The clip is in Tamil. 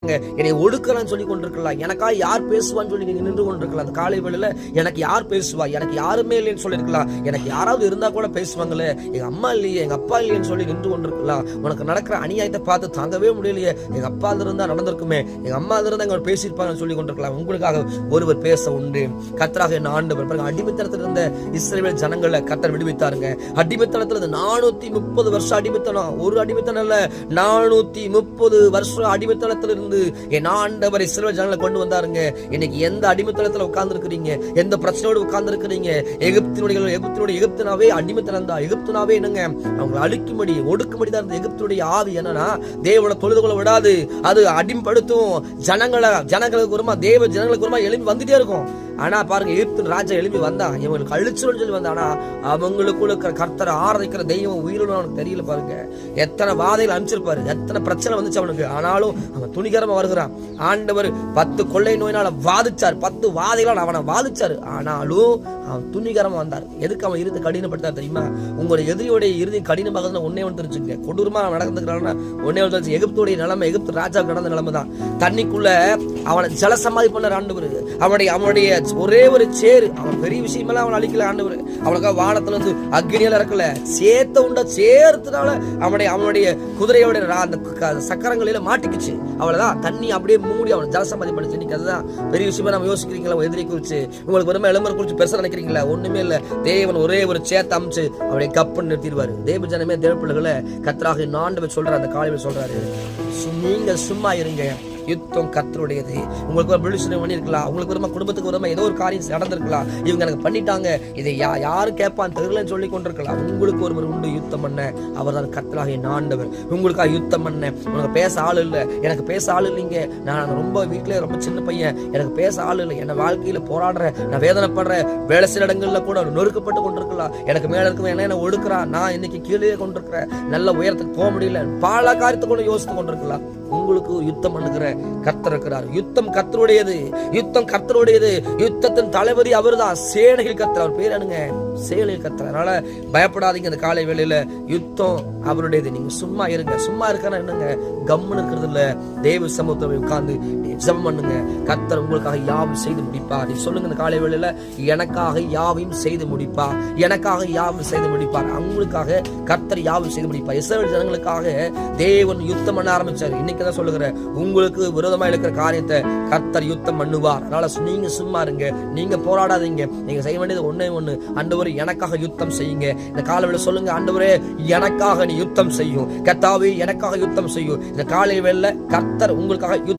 என்னை ஒடுக்கலான்னு சொல்லி கொண்டிருக்கலாம், எனக்கா யார் பேசுவான்னு சொல்லி நீங்க நின்று கொண்டிருக்கலாம். அந்த காலை வேளையில எனக்கு யார் பேசுவா, எனக்கு யாருமே இல்லைன்னு சொல்லியிருக்கலாம். எனக்கு யாராவது இருந்தா கூட பேசுவாங்களே, எங்க அம்மா இல்லையே எங்க அப்பா இல்லையேன்னு சொல்லி நின்று கொண்டிருக்கலாம். உனக்கு நடக்கிற அநியாயத்தை பார்த்து தாங்கவே முடியலையே, எங்க அப்பா இருந்தா நடந்திருக்குமே, எங்க அம்மா இருந்தா எங்க பேசியிருப்பாங்கன்னு சொல்லி கொண்டிருக்கலாம். உங்களுக்காக ஒருவர் பேச உண்டு. கர்த்தராகிய ஆண்டவர் பாருங்க, அடிமைத்தனத்தில் இருந்த இஸ்ரவேல் ஜனங்களை கர்த்தர் விடுவித்தாருங்க. அடிமைத்தனத்துல 430 வருஷம் அடிமைத்தனம், ஒரு அடிமைத்தனம் இல்ல, 430 வருஷம் அடிமைத்தனத்துல இருந்து என் ஆண்டவர் இஸ்ரவேல் ஜனங்களை கொண்டு வந்தாருங்க. இன்னைக்கு எந்த அடிமைத்தனத்துல உட்கார்ந்து இருக்கிறீங்க, எந்த பிரச்சனையோடு உட்கார்ந்து இருக்கிறீங்க, எகிப்தினாவே அடிமைத்தனம் தான். எகிப்தினாவே என்னங்க, அவங்க அழிக்கும்படி ஒடுக்கும்படி தான் இருந்த எகிப்தினுடைய ஆவி என்னன்னா தேவனை தொழுது கொள்ள விடாது, அது அடிமைப்படுத்தும். ஜனங்களுக்கு வருமா, தேவ ஜனங்களுக்கு வருமா எழுப்பி வந்துட்டே இருக்கும். ஆனா பாருங்க, எகிப்து ராஜா எழுப்பி வந்தான், இவங்களுக்கு அழிச்சுன்னு சொல்லி வந்தானா அவங்களுக்குள்ள கர்த்தரை ஆராதிக்கிற தெய்வம் உயிரோடு அவனுக்கு தெரியல. பாருங்க, எத்தனை வாதைகள் அனுப்பிச்சிருப்பாரு, எத்தனை பிரச்சனை வந்துச்சு அவனுக்கு, ஆனாலும் அவன் துணிகரமா வருகிறான். ஆண்டவர் 10 கொள்ளை நோயினால வாதிச்சார், 10 வாதைகளால் அவனை வாதிச்சாரு, ஆனாலும் அவன் துணிகரமா வந்தார். எதுக்கு அவன் இறுதி கடினப்படுத்தார் தெரியுமா? உங்களுடைய எதிரியோடைய இறுதி கடினமாக ஒன்னே ஒன்று தெரிஞ்சுங்க, கொடூரமா நடந்துக்கிறான்னா ஒன்னே ஒன்று தெரிஞ்சு. எகிப்துடைய நிலைமை, எகிப்து ராஜாவுக்கு நடந்த நிலைமை தான். தண்ணிக்குள்ள அவனை ஜலசமாதி பண்ணார் ஆண்டவர். அவனுடைய ஒரே ஒரு சேரு, அவன் பெரிய விஷயமெல்லாம் அவன் அழிக்கல ஆண்டவர். அவனுக்காக வானத்துல இருந்து அக்னியால இறக்கல, சேர்த்த உண்ட சேர்த்துனால அவனுடைய குதிரையோட அந்த சக்கரங்களில மாட்டிக்குச்சு. அவ்வளவுதான், தண்ணி அப்படியே மூடி அவனை ஜலசமாதி பண்ணிச்சு. இன்னைக்கு அதுதான் பெரிய விஷயமா நம்ம யோசிக்கிறீங்களா? எதிரி குறிச்சு உங்களுக்கு வருமா, எலும்பரை குறிச்சு பெருசா நினைக்கிறீங்களா? ஒண்ணுமே இல்ல, தேவன் ஒரே ஒரு சேர்த்து அமைச்சு அவனை கப்புன்னு நிறுத்திடுவாரு. தேவ ஜனமே, தேவ பிள்ளைகளை கர்த்தராகிய ஆண்டவர் சொல்றாரு, அந்த காலையில் சொல்றாரு, நீங்க சும்மா இருங்க, யுத்தம் கர்த்தருடையது. உங்களுக்கு ஒரு பிடிச்சு பண்ணிருக்கலாம், உங்களுக்கு ஒரு குடும்பத்துக்கு ஒரு ஏதோ ஒரு காரியம் நடந்திருக்கலாம், இவங்க எனக்கு பண்ணிட்டாங்க, இதை யாரு கேட்பான்னு தெரியலன்னு சொல்லி கொண்டிருக்கலாம். உங்களுக்கு ஒருவர் உண்டு யுத்தம் பண்ண, அவர் தான் கர்த்தராகிய ஆண்டவர். உங்களுக்காக யுத்தம் பண்ண. உனக்கு பேச ஆள் இல்லை, எனக்கு பேச ஆள் இல்லைங்க, நான் ரொம்ப வீட்டிலே ரொம்ப சின்ன பையன், எனக்கு பேச ஆள் இல்லை, என் வாழ்க்கையில போராடுறேன், நான் வேதனைப்படுறேன், வேலை சில இடங்கள்ல கூட நொறுக்கப்பட்டு கொண்டிருக்கலாம், எனக்கு மேல இருக்கவன் என்ன ஒடுக்குறான், நான் இன்னைக்கு கீழே கொண்டிருக்கிறேன், நல்ல உயரத்துக்கு போக முடியல, பல காரியத்தை கூட யோசித்து கொண்டிருக்கலாம். உங்களுக்கு யுத்தம் பண்ணுகிற கர்த்தர் இருக்கிறார். யுத்தம் கர்த்தருடையது, யுத்தம் கர்த்தருடையது. யுத்தத்தின் தளபதி அவர்தான், சேனைகள் கர்த்தர். அவர் பேர் என்னங்க? சேனைகள் கர்த்தர். அதனால பயப்படாதீங்க. இந்த காலை வேளையில யுத்தம் அவருடையது. நீங்க சும்மா இருங்க. சும்மா இருக்கனா என்னங்க, கம்முன்னு இருக்கிறது இல்ல, தேவ சமூகத்துல உட்கார்ந்து ஜெபம் பண்ணுங்க. கர்த்தர் உங்களுக்காக யாவும் செய்து முடிப்பார். நீ சொல்லுங்க, இந்த காலை வேளையில எனக்காக யாவையும் செய்து முடிப்பார், எனக்காக யாவும் செய்து முடிப்பார். அவங்களுக்காக கர்த்தர் யாவும் செய்து முடிப்பார். இஸ்ரவேல் ஜனங்களுக்காக தேவன் யுத்தம் பண்ண ஆரம்பிச்சார். இன்னைக்கு தான் சொல்லுகிறேன், உங்களுக்கு விரோதமா இருக்கிற காரியத்தை கர்த்தர் யுத்தம் பண்ணுவார். அதனால நீங்க சும்மா இருங்க, நீங்க போராடாதீங்க. நீங்க செய்ய வேண்டியது ஒன்னே ஒண்ணு, ஆண்டவரே எனக்காக யுத்தம் செய்யுங்க. இந்த காலையில சொல்லுங்க, ஆண்டவரே எனக்காக நீ யுத்தம் செய்யும், கர்த்தாவே எனக்காக யுத்தம் செய்யும். இந்த காலை வேளையில கர்த்தர் உங்களுக்காக